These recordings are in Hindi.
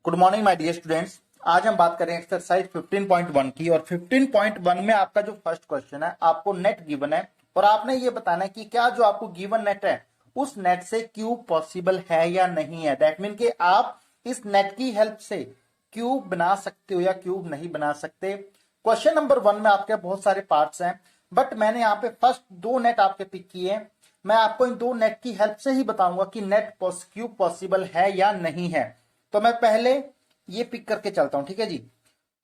Good morning my dear students. आज हम बात करें एक्सरसाइज 15.1 की और 15.1 में आपका जो फर्स्ट क्वेश्चन है, आपको नेट गिवन है और आपने ये बताना है कि क्या जो आपको गिवन नेट है उस नेट से क्यूब पॉसिबल है या नहीं है। दैट मीन कि आप इस नेट की हेल्प से क्यूब बना सकते हो या क्यूब नहीं बना सकते। क्वेश्चन नंबर 1 में आपके बहुत सारे पार्ट्स हैं, बट मैंने यहाँ पे फर्स्ट दो नेट आपके पिक किए हैं। मैं आपको इन दो नेट की हेल्प से ही बताऊंगा कि नेट क्यूब पॉसिबल है या नहीं है। तो मैं पहले ये पिक करके चलता हूं, ठीक है जी।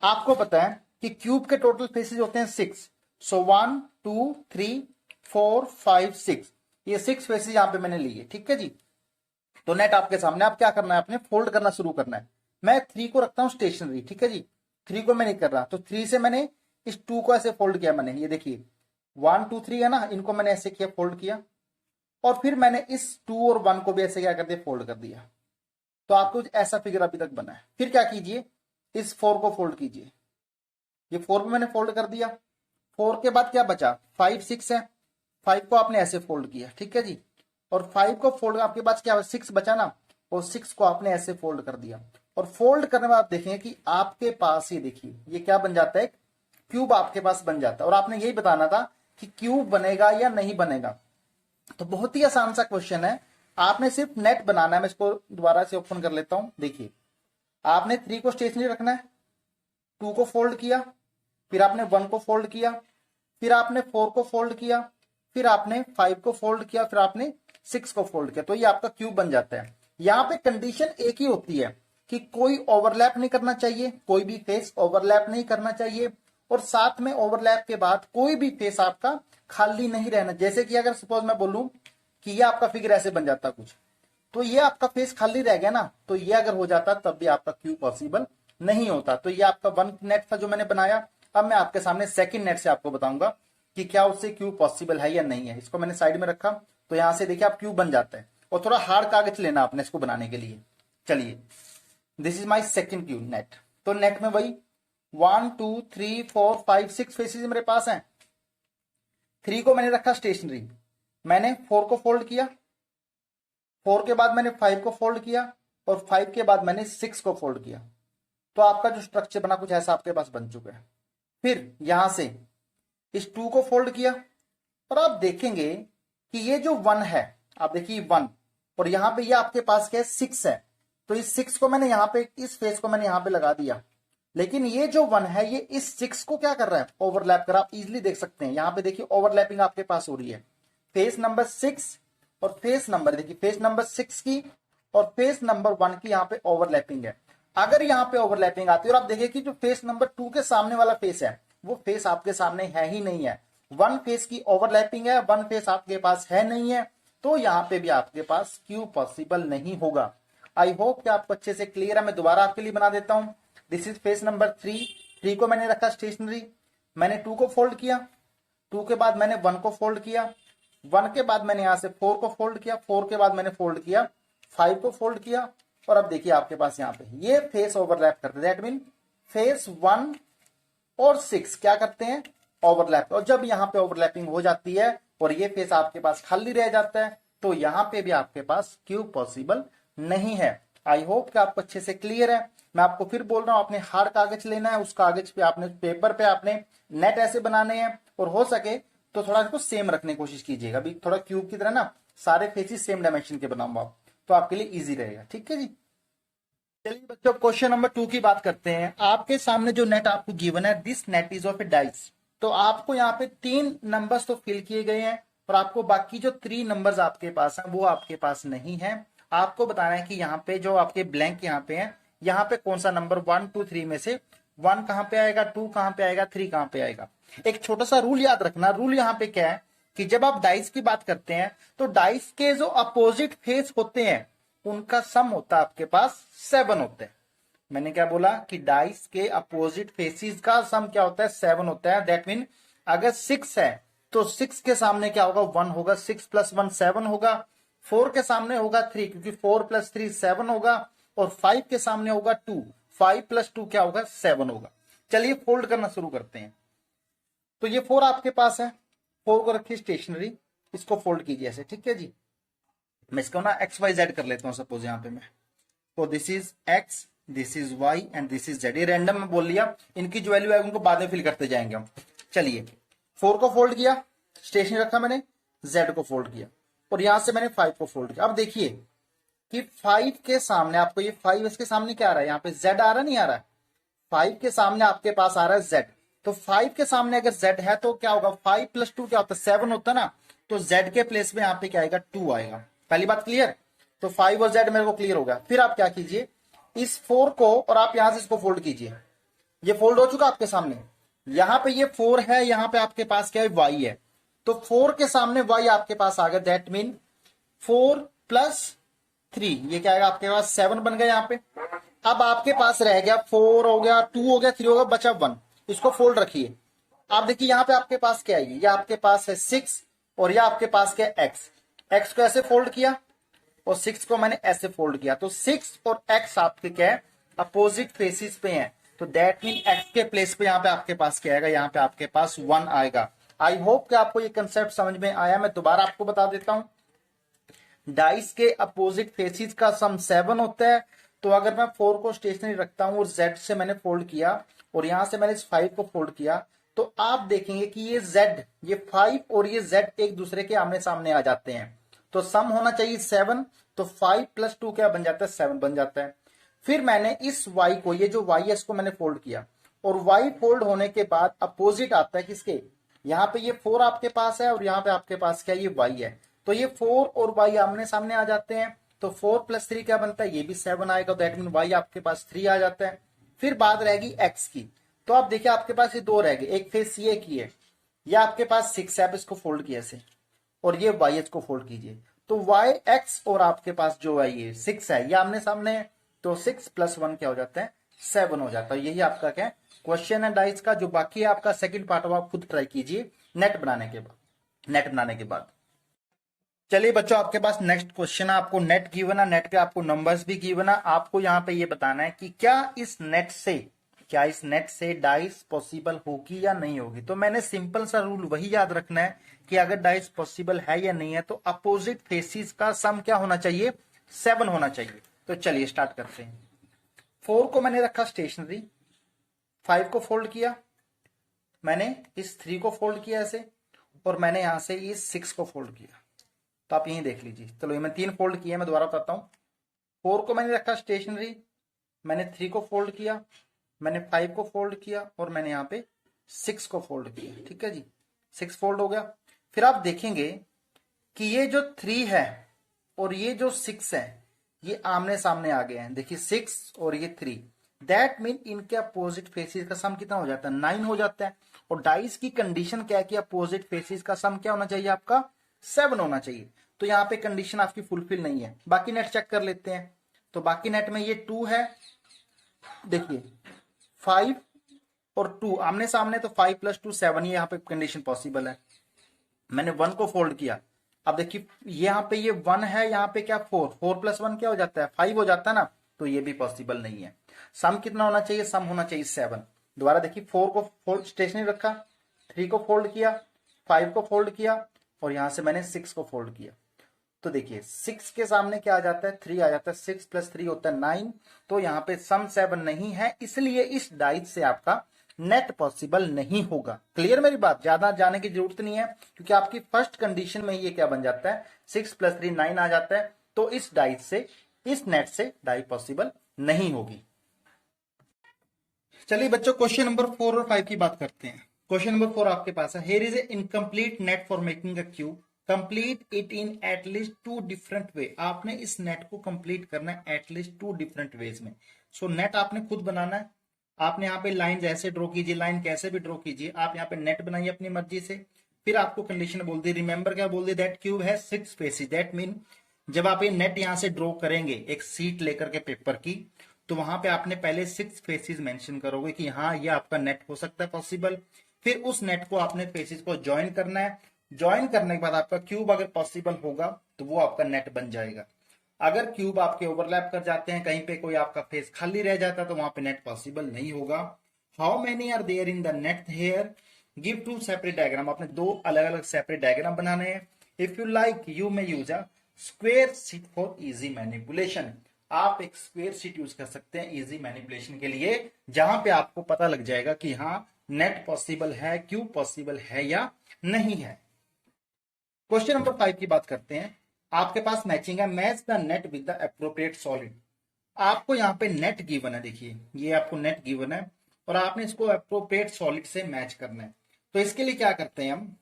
आपको पता है कि क्यूब के टोटल फेसेस होते हैं 6। सो 1 2 3 4 5 6, ये 6 फेसेस यहां पे मैंने लिए, ठीक है जी। तो नेट आपके सामने, आप क्या करना है, आपने फोल्ड करना शुरू करना है। मैं 3 को रखता हूं स्टेशनरी, ठीक है जी। 3 को मैं नहीं कर रहा, तो 3 से मैंने इस 2 को ऐसे फोल्ड किया। मैंने ये देखिए 1 2 3 है ना, इनको मैंने ऐसे किया, फोल्ड किया, और फिर मैंने इस 2 और 1 को भी ऐसे क्या कर दिया, फोल्ड कर दिया। तो आपको ऐसा फिगर अभी तक बना है। फिर क्या कीजिए, इस 4 को फोल्ड कीजिए। ये 4 भी मैंने फोल्ड कर दिया। 4 के बाद क्या बचा, 5 6 है, 5 को आपने ऐसे फोल्ड किया, ठीक है जी। और 5 को फोल्ड, आपके पास क्या 6 बचा ना, और 6 को आपने ऐसे फोल्ड कर दिया। और फोल्ड करने में आप देखेंगे कि आपके पास, ये देखिए ये क्या बन जाता है, क्यूब आपके पास बन जाता है। और आपने यही बताना था कि क्यूब बनेगा या नहीं बनेगा। तो बहुत ही आसान सा क्वेश्चन है, आपने सिर्फ नेट बनाना है। मैं इसको दोबारा से ओपन कर लेता हूं। देखिए आपने 3 को स्टेशनरी रखना है, 2 को फोल्ड किया, फिर आपने 1 को फोल्ड किया, फिर आपने 4 को फोल्ड किया, फिर आपने 5 को फोल्ड किया, फिर आपने 6 को फोल्ड किया। तो ये आपका क्यूब बन जाता है। यहां पे कंडीशन एक ही होती है कि कोई ओवरलैप नहीं करना चाहिए, कोई भी फेस ओवरलैप नहीं करना चाहिए, और साथ में ओवरलैप के बाद कोई भी फेस आपका खाली नहीं रहना। जैसे कि अगर सपोज मैं बोलूं कि ये आपका फिगर ऐसे बन जाता कुछ, तो ये आपका फेस खाली रह गया ना, तो ये अगर हो जाता तब भी आपका क्यूब पॉसिबल नहीं होता। तो ये आपका 1 नेट था जो मैंने बनाया। अब मैं आपके सामने सेकंड नेट से आपको बताऊंगा कि क्या उससे क्यूब पॉसिबल है या नहीं है। इसको मैंने साइड में रखा, तो यहां से देखिए आप क्यूब बन जाता है। और थोड़ा हार्ड कागज लेना आपने इसको बनाने के लिए। चलिए, this is my second cube net. तो नेट में वही 1 2 3 4 5 6 फेसेस मेरे पास हैं। 3 को मैंने रखा स्टेशनरी, मैंने 4 को फोल्ड किया, 4 के बाद मैंने 5 को फोल्ड किया, और 5 के बाद मैंने 6 को फोल्ड किया। तो आपका जो स्ट्रक्चर बना कुछ ऐसा आपके पास बन चुका है। फिर यहां से इस 2 को फोल्ड किया, और आप देखेंगे कि ये जो 1 है, आप देखिए 1, और यहां पे ये आपके पास क्या है, 6 है। तो इस 6 को मैंने यहां पे, इस फेस को मैंने यहां पे लगा दिया। लेकिन ये जो 1 है, ये इस 6 को क्या कर रहा है, ओवरलैप कर। आप इजिली देख सकते हैं, यहां पे देखिए ओवरलैपिंग आपके पास हो रही है। फेस नंबर 6 और फेस नंबर, देखिए फेस नंबर 6 की और फेस नंबर 1 की यहाँ पे ओवरलैपिंग है। अगर यहाँ पे ओवरलैपिंग आती है, और आप देखिए कि जो फेस नंबर 2 के सामने वाला फेस है, वो फेस आपके सामने है ही नहीं है। 1 फेस की ओवरलैपिंग है, 1 फेस आपके पास है नहीं है, तो यहाँ पे भी आपके पास क्यूब पॉसिबल नहीं होगा। आई होप कि आपको अच्छे से क्लियर है। मैं दोबारा आपके लिए बना देता हूं। दिस इज फेस नंबर 3 को मैंने रखा स्टेशनरी, मैंने 2 को फोल्ड किया, 2 के बाद मैंने 1 को फोल्ड किया, 1 के बाद मैंने यहां से 4 को फोल्ड किया, 4 के बाद मैंने फोल्ड किया, 5 को फोल्ड किया, और अब देखिए आपके पास यहाँ पे ये फेस ओवरलैप करते हैं। दैट मीन फेस 1 और 6 क्या करते हैं, ओवरलैप। और जब यहाँ पे ओवरलैपिंग हो जाती है और ये फेस आपके पास खाली रह जाता है, तो यहाँ पे भी आपके पास क्यूब पॉसिबल नहीं है। आई होप कि आपको अच्छे से क्लियर है। मैं आपको फिर बोल रहा हूं, आपने हार्ड कागज लेना है, उस कागज पे आपने, पेपर पे आपने नेट ऐसे बनाने हैं, और हो सके तो थोड़ा इसको सेम रखने की कोशिश कीजिएगा। अभी थोड़ा क्यूब की तरह ना सारे फेसेस सेम डायमेंशन के बनाऊंगा आप, तो आपके लिए इजी रहेगा, ठीक है जी। चलिए बच्चों, क्वेश्चन नंबर 2 की बात करते हैं। आपके सामने जो नेट आपको गिवन है, this net is of A dice. तो आपको यहाँ पे 3 नंबर्स तो फिल किए गए हैं, और आपको बाकी जो 3 नंबर्स आपके पास हैं वो आपके पास नहीं है। आपको बताना है कि यहाँ पे जो आपके ब्लैंक यहाँ पे है, यहाँ पे कौन सा नंबर 1 2 3 में से 1 कहां पे आएगा, 2 कहां पे आएगा, 3 कहां पे आएगा। एक छोटा सा रूल याद रखना। रूल यहाँ पे क्या है कि जब आप डाइस की बात करते हैं, तो डाइस के जो अपोजिट फेस होते हैं उनका सम होता है आपके पास 7 होते हैं। मैंने क्या बोला कि डाइस के अपोजिट फेसिस का सम क्या होता है, 7 होता है। दैट मीन अगर 6 है तो 6 के सामने क्या होगा, 1 होगा, 6 + 1 7 होगा। 4 के सामने होगा 3, क्योंकि 4 + 3 7 होगा। और 5 के सामने होगा 2, 5 + 2 क्या होगा, 7 होगा। चलिए फोल्ड करना शुरू करते हैं। तो ये 4 आपके पास है, 4 को रखिए स्टेशनरी, इसको फोल्ड कीजिए ऐसे, ठीक है जी। मैं इसको ना XYZ कर लेता हूं, सपोज यहां पे मैं, तो this is X, this is y and this is z। ये रैंडम में बोल लिया, इनकी जो वैल्यू है उनको बाद में फिल करते जाएंगे हम। चलिए 4 को फोल्ड किया, स्टेशनरी रखा मैंने, z को फोल्ड किया और यहां से मैंने 5 को फोल्ड किया। अब देखिए कि 5 के सामने आपको ये 5 इसके सामने क्या आ रहा है, यहाँ पे z आ रहा नहीं आ रहा है, 5 के सामने आपके पास आ रहा है z। तो 5 के सामने अगर z है तो क्या होगा, 5 प्लस 2 क्या होता है 7 होता है ना, तो z के प्लेस में यहाँ पे क्या आएगा 2 आएगा। पहली बात क्लियर, तो 5 और z मेरे को क्लियर हो गया। फिर आप क्या कीजिए, इस 4 को और आप यहां से इसको फोल्ड कीजिए, ये फोल्ड हो चुका आपके सामने। यहां पे ये 4 है, यहां पे आपके पास क्या है y है, तो 4 के सामने y आपके पास आ गया, दैट मीन 4 प्लस 3 ये क्या आएगा आपके पास 7 बन गया यहाँ पे। अब आपके पास रह गया 4 हो गया, 2 हो गया, 3 हो गया, बचा 1। इसको फोल्ड रखिए। आप देखिए यहाँ पे आपके पास क्या है, ये आपके पास है 6 और ये आपके पास क्या है x को ऐसे फोल्ड किया और 6 को मैंने ऐसे फोल्ड किया, तो 6 और x आपके क्या है अपोजिट फेसिस पे हैं, तो दैट मीन x के प्लेस पे यहाँ पे आपके पास क्या आएगा, यहाँ पे आपके पास 1 आएगा। आई होप कि आपको ये कंसेप्ट समझ में आया। मैं दोबारा आपको बता देता हूं, डाइस के अपोजिट फेसिस का सम 7 होता है। तो अगर मैं 4 को स्टेशनरी रखता हूं और z से मैंने फोल्ड किया और यहां से मैंने इस 5 को फोल्ड किया, तो आप देखेंगे कि ये z, ये 5 और ये z एक दूसरे के आमने सामने आ जाते हैं, तो सम होना चाहिए 7, तो 5 प्लस 2 क्या बन जाता है 7 बन जाता है। फिर मैंने इस y को, ये जो y है इसको मैंने फोल्ड किया और y फोल्ड होने के बाद अपोजिट आता है किसके, यहाँ पे ये 4 आपके पास है और यहाँ पे आपके पास क्या ये y है, तो ये 4 और y आमने सामने आ जाते हैं, तो 4 प्लस 3 क्या बनता है, ये भी 7 आएगा, दैट मीन y आपके पास 3 आ जाता है। फिर बात रहेगी x की, तो आप देखिए आपके पास ये 2 रह गए, एक फेस ये की है, या आपके पास 6 है, इसको फोल्ड किया ऐसे और ये y को फोल्ड कीजिए, तो y x और आपके पास जो है ये 6 है, ये आमने सामने है, तो 6 प्लस 1 क्या हो जाता है 7 हो जाता है। यही आपका क्या क्वेश्चन है डाइस का। जो बाकी है आपका सेकंड पार्ट आप खुद ट्राई कीजिए नेट बनाने के बाद। चलिए बच्चों आपके पास नेक्स्ट क्वेश्चन है, आपको नेट गिवन है, नेट पे आपको नंबर्स भी गिवन है। आपको यहाँ पे ये बताना है कि क्या इस नेट से डाइस पॉसिबल होगी या नहीं होगी। तो मैंने सिंपल सा रूल वही याद रखना है कि अगर डाइस पॉसिबल है या नहीं है तो अपोजिट फेसिस का सम क्या होना चाहिए 7 होना चाहिए। तो चलिए स्टार्ट करते हैं। 4 को मैंने रखा स्टेशनरी, 5 को फोल्ड किया मैंने, इस 3 को फोल्ड किया ऐसे और मैंने यहां से इस 6 को फोल्ड किया, तो आप यही देख लीजिए। चलो ये मैं 3 फोल्ड किया, मैं दोबारा बताता हूं। 4 को मैंने रखा स्टेशनरी, मैंने 3 को फोल्ड किया, मैंने 5 को फोल्ड किया और मैंने यहाँ पे 6 को फोल्ड किया। ठीक है जी, 6 फोल्ड हो गया। फिर आप देखेंगे कि ये जो 3 है और ये जो 6 है ये आमने सामने आ गए हैं। देखिए 6 और ये 3, दैट मीन इनके अपोजिट फेसिस का सम कितना हो जाता है 9 हो जाता है। और डाइस की कंडीशन क्या है कि अपोजिट फेसिस का सम क्या होना चाहिए आपका 7 होना चाहिए। तो यहाँ पे कंडीशन आपकी फुलफिल नहीं है। बाकी नेट चेक कर लेते हैं। तो बाकी नेट में ये 2 है, देखिए 5 और 2 आमने सामने, तो 5 प्लस 2 7, ये यहाँ पे कंडीशन पॉसिबल है। मैंने 1 को फोल्ड किया, अब देखिए यहाँ पे ये 1 है, यहाँ पे क्या 4 प्लस 1 क्या हो जाता है 5 हो जाता है ना, तो ये भी पॉसिबल नहीं है। सम कितना होना चाहिए, सम होना चाहिए 7। दोबारा देखिए 4 को फोल्ड स्टेशनरी रखा, 3 को फोल्ड किया, 5 को फोल्ड किया और यहां से मैंने 6 को फोल्ड किया। तो देखिए 6 के सामने क्या आ जाता है 3 आ जाता है, 6 प्लस 3 होता है 9। तो यहाँ पे सम 7 नहीं है, इसलिए इस डाइस से आपका नेट पॉसिबल नहीं होगा। क्लियर मेरी बात, ज्यादा जाने की जरूरत नहीं है क्योंकि आपकी फर्स्ट कंडीशन में ये क्या बन जाता है 6 प्लस 3 9 आ जाता है। तो इस डाइस से, इस नेट से डाई पॉसिबल नहीं होगी। चलिए बच्चों क्वेश्चन नंबर 4 और 5 की बात करते हैं। क्वेश्चन नंबर 4 आपके पास है, here is a incomplete net for making a cube, complete it in at least 2 different way. आपने इस नेट को कंप्लीट करना है एटलीस्ट 2 डिफरेंट वेज में। सो नेट आपने खुद बनाना है। आपने यहाँ पे लाइन ऐसे ड्रॉ कीजिए, लाइन कैसे भी ड्रॉ कीजिए, आप यहाँ पे नेट बनाइए अपनी मर्जी से। फिर आपको कंडीशन बोल दी, रिमेंबर क्या बोल दी, दैट क्यूब है 6 फेसेस। दैट मीन जब आप ये नेट यहाँ से ड्रॉ करेंगे एक सीट लेकर के पेपर की, तो वहां पे आपने पहले 6 फेसेस मेंशन करोगे कि हाँ ये आपका नेट हो सकता है पॉसिबल। फिर उस नेट को आपने फेसेस को ज्वाइन करना है। ज्वाइन करने के बाद आपका क्यूब अगर पॉसिबल होगा तो वो आपका नेट बन जाएगा। अगर क्यूब आपके ओवरलैप कर जाते हैं, कहीं पे कोई आपका फेस खाली रह जाता है, तो वहां पे नेट पॉसिबल नहीं होगा। How many are there in the net here, give 2 separate diagram. आपने 2 अलग अलग सेपरेट डायग्राम बनाने हैं। If you like you may use a square sheet for easy manipulation. आप एक स्क्वेयर शीट यूज कर सकते हैं इजी मैनिपुलेशन के लिए, जहां पे आपको पता लग जाएगा कि हाँ नेट पॉसिबल है, क्यूब पॉसिबल है या नहीं है। क्वेश्चन नंबर 5 की बात करते हैं। आपके पास मैचिंग है, match the net with the appropriate solid. आपको यहाँ पे नेट गिवन है, देखिए ये आपको नेट गिवन है और आपने इसको एप्रोप्रिएट सॉलिड से मैच करना है। तो इसके लिए क्या करते हैं हम,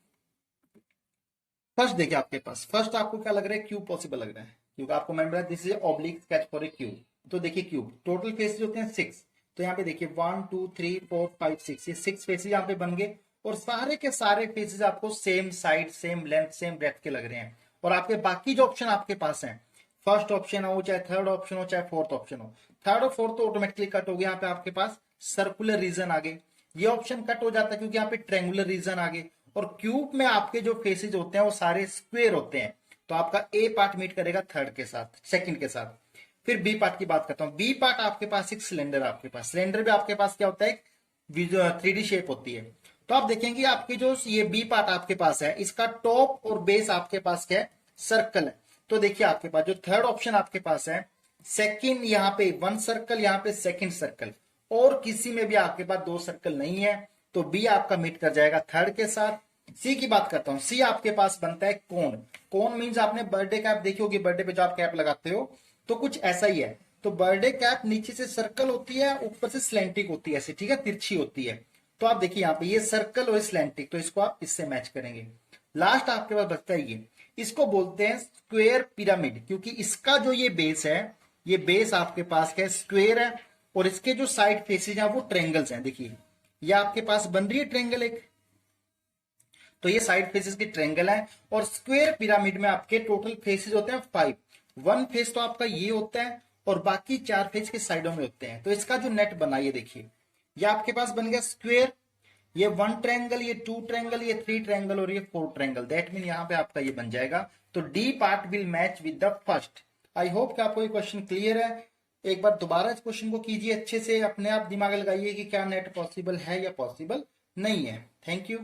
फर्स्ट देखिए आपके पास, फर्स्ट आपको क्या लग रहा है, क्यूब पॉसिबल लग रहा है क्योंकि आपको मेंबर है this is oblique sketch for a cube. तो देखिए क्यूब टोटल फेसेस होते हैं 6, तो यहाँ पे देखिए 1 2 3 4 5 6, ये 6 फेसेस यहाँ पे बन गए और सारे के सारे फेसेस आपको same side same length same breadth के लग रहे हैं। और आपके बाकी जो ऑप्शन आपके पास है, फर्स्ट ऑप्शन हो चाहे थर्ड ऑप्शन हो चाहे फोर्थ ऑप्शन हो, थर्ड और फोर्थ तो ऑटोमेटिकली कट हो गया, यहाँ पे आपके पास सर्कुलर रीजन आ गए, ये ऑप्शन कट हो जाता है क्योंकि यहाँ पे ट्रेंगुलर रीजन आ गए। और क्यूब में आपके जो फेसेज होते हैं वो सारे स्क्वेयर होते हैं, तो आपका ए पार्ट मीट करेगा थर्ड के साथ, सेकंड के साथ। फिर बी पार्ट की बात करता हूं, बी पार्ट आपके पास एक सिलेंडर, आपके पास सिलेंडर भी आपके पास क्या होता है, 3D शेप होती है। तो आप देखेंगे आपकी जो ये बी पार्ट आपके पास है, इसका टॉप और बेस आपके पास क्या है, सर्कल है। तो देखिए आपके पास जो थर्ड ऑप्शन आपके पास है, सेकंड यहाँ पे 1 सर्कल, यहाँ पे सेकंड सर्कल, और किसी में भी आपके पास 2 सर्कल नहीं है, तो बी आपका मीट कर जाएगा थर्ड के साथ। सी की बात करता हूं, सी आपके पास बनता है कोन। कोन मींस आपने बर्थडे कैप देखी होगी, बर्थडे पे जो आप कैप लगाते हो तो कुछ ऐसा ही है। तो बर्थडे कैप नीचे से सर्कल होती है, ऊपर से स्लैंटिक होती है, ऐसे ठीक है, तिरछी होती है। तो आप देखिए यहाँ पे ये सर्कल और स्लैंटिक, तो इसको आप इससे मैच करेंगे। लास्ट आपके पास बचता है ये, इसको बोलते हैं स्क्वेयर पिरामिड, क्योंकि इसका जो ये बेस है, ये बेस आपके पास क्या है, स्क्वेयर है, और इसके जो साइड फेसेज हैं वो ट्रेंगल्स हैं। देखिए ये आपके पास बन रही है ट्रेंगल एक, तो ये साइड फेसेस की ट्रेंगल है। और स्क्वेयर पिरामिड में आपके टोटल फेसेस होते हैं 5, 1 फेस तो आपका ये होता है और बाकी 4 फेस के साइडों में होते हैं। तो इसका जो नेट बना, ये देखिए ये आपके पास बन गया स्क्वेयर, ये 1 ट्रायंगल, ये 2 ट्रायंगल, ये 3 ट्रायंगल और ये 4 ट्रायंगल, दैट मीन यहाँ पे आपका ये बन जाएगा। तो D part will match with the first. I hope कि आपको ये क्वेश्चन क्लियर है। एक बार दोबारा इस क्वेश्चन को कीजिए अच्छे से, अपने आप दिमाग लगाइए कि क्या नेट पॉसिबल है या पॉसिबल नहीं है। Thank you.